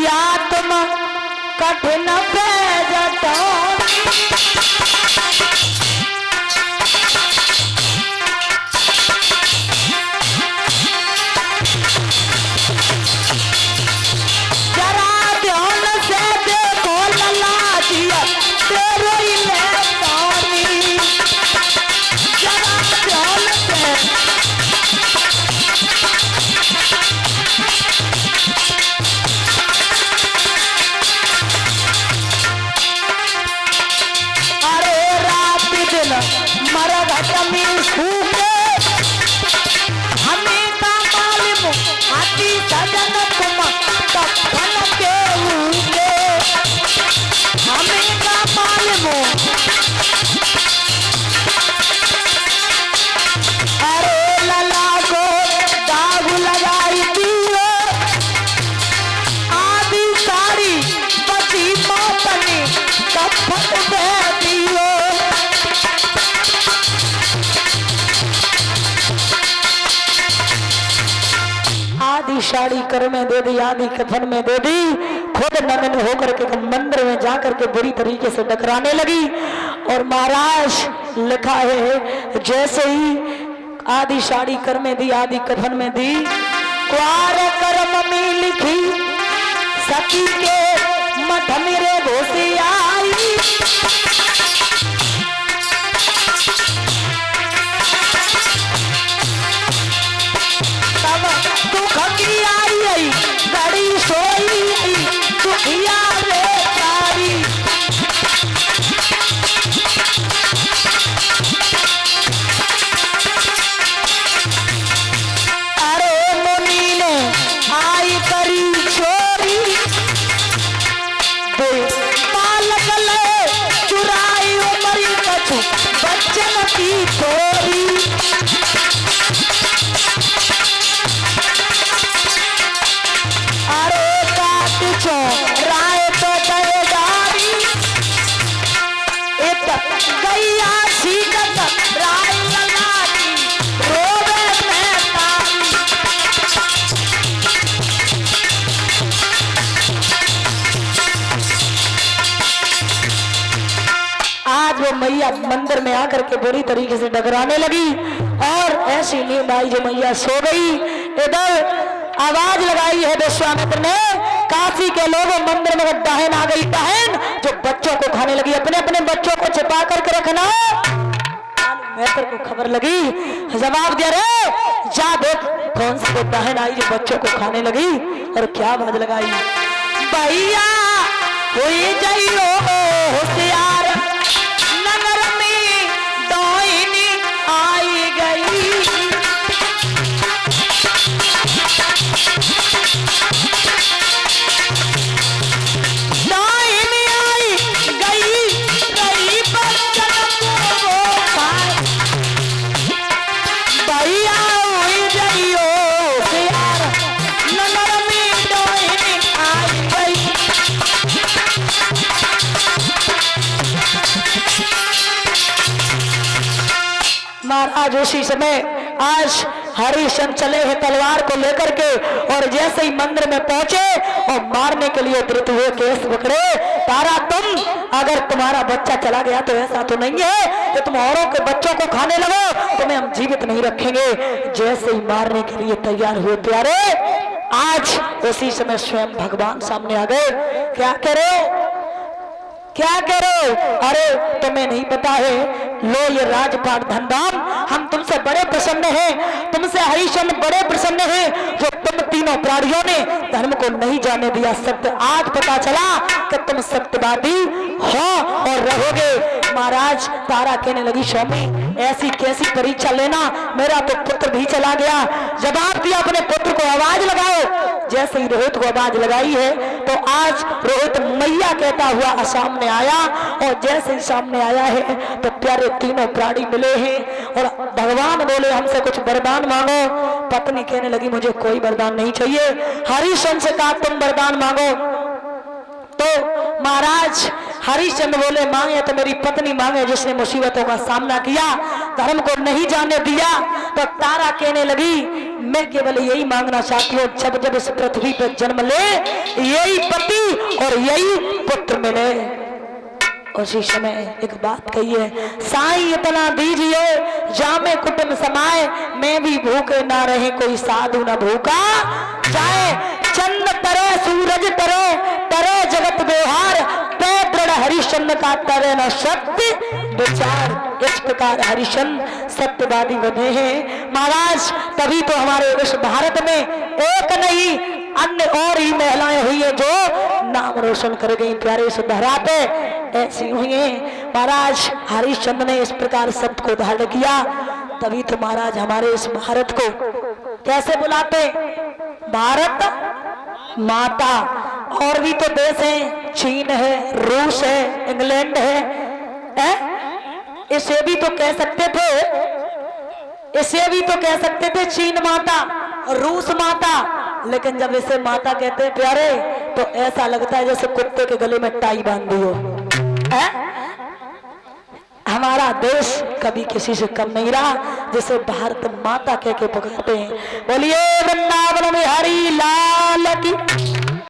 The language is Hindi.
किया तुम कठिन पे जताओ। जरा ध्यान से देखो लला जिया तेरे ही लेतानी। जरा ध्यान से मरद में सूखे हमें का मालूम आती सजन तुम कफन के ऊके। हमें का मालूम अरे लला को दाग लगाई दियो आधी साड़ी बची मोतनी कफन दे दियो। आधी साड़ी कर में दे दी आधी कफन में दे दी। खुद नग्न होकर के मंदिर में जाकर के बुरी तरीके से टकराने लगी। और महाराज लिखा है जैसे ही आधी साड़ी कर में दी आधी कफन में दी क्वार कर्म में लिखी सती के मठ मेरे घोषे आई। दुखी आई बड़ी सोई दुखिया रे तारी। अरे मुनि ने आई करी चोरी दे बालक ले चुराई उमरी कछु बच्चन की थोरी। राय तो दयदारी एक गैया सीखत राय लगाती रोवे में तारी। आज वो मैया मंदिर में आकर के बुरी तरीके से डगराने लगी और ऐसी नींद आई जो मैया सो गई। इधर आवाज लगाई है विश्वामित्र ने काशी के लोगों मंदिर में बहन आ गई बहन जो बच्चों को खाने लगी। अपने अपने बच्चों को छिपा करके रखना। मैत्र को खबर लगी जवाब दे रहे जा देख कौन सी बहन आई जो बच्चों को खाने लगी। और क्या आवाज लगाई भैया हुई जाइयो होशियार नगर में दोइनी आई गई। महाराज उसी समय आज हरिश्चंद्र चले हैं तलवार को लेकर के और जैसे ही मंदिर में पहुंचे और मारने के लिए द्रुत हुए केस पकड़े। तारा तुम अगर तुम्हारा बच्चा चला गया तो ऐसा तो नहीं है कि तुम औरों के बच्चों को खाने लगो, तुम्हें हम जीवित नहीं रखेंगे। जैसे ही मारने के लिए तैयार हुए प्यारे आज उसी समय स्वयं भगवान सामने आ गए। क्या करो क्या करो? अरे तुम्हें नहीं पता है, लो ये राजपाट धनधाम हम तुमसे बड़े प्रसन्न हैं, तुमसे हरिश्चंद्र बड़े प्रसन्न हैं जो तुम तीनों प्राणियों ने धर्म को नहीं जाने दिया। सत्य आज पता चला कि तुम सत्यवादी हो और रहोगे। महाराज तारा कहने लगी स्वामी ऐसी कैसी परीक्षा लेना, मेरा तो पुत्र भी चला गया। जवाब दिया अपने पुत्र को आवाज लगाओ। जैसे ही रोहित को आवाज लगाई है तो आज रोहित मैया कहता हुआ सामने आया और जैसे ही सामने आया है तो प्यारे तीनों प्राणी मिले हैं और भगवान बोले हमसे कुछ वरदान मांगो। पत्नी कहने लगी मुझे कोई वरदान नहीं चाहिए। हरिश्चंद्र से कहा तुम वरदान मांगो। तो महाराज हरिश्चंद्र बोले मांगे तो मेरी पत्नी मांगे जिसने मुसीबतों का सामना किया। धर्म को नहीं जाने दिया तो तारा कहने लगी मैं केवल यही मांगना चाहती हूँ जब जब इस पृथ्वी पर जन्म ले यही पति और यही पुत्र मिले। उसी समय एक बात कही है, साईं इतना दीजिए जामे कुटुंब समाए, मैं भी भूखे ना रहे कोई साधु न भूखा जाए। चंद तरे सूरज तरे तरे जगत व्यवहार पे दृढ़ हरिश्चंद्र का तरे न सत्य विचार। इस प्रकार हरिश्चंद्र सत्यवादी बने हैं महाराज। तभी तो हमारे इस भारत में एक नहीं अन्य और ही महिलाएं हुई है जो नाम रोशन कर गई प्यारे इस धरा पे ऐसी हुई है महाराज। हरिश्चंद्र ने इस प्रकार सत्य को धारण किया। तभी तो महाराज हमारे इस भारत को कैसे बुलाते, भारत माता। और भी तो देश है, चीन है, रूस है, इंग्लैंड है? इसे भी तो कह सकते थे, इसे भी तो कह सकते थे चीन माता, रूस माता, लेकिन जब इसे माता कहते हैं प्यारे तो ऐसा लगता है जैसे कुत्ते के गले में टाई बांध दी हो। हमारा देश कभी किसी से कम नहीं रहा जिसे भारत माता कह के पुकारते हैं। बोलिए वृंदावन में हरि लाल की।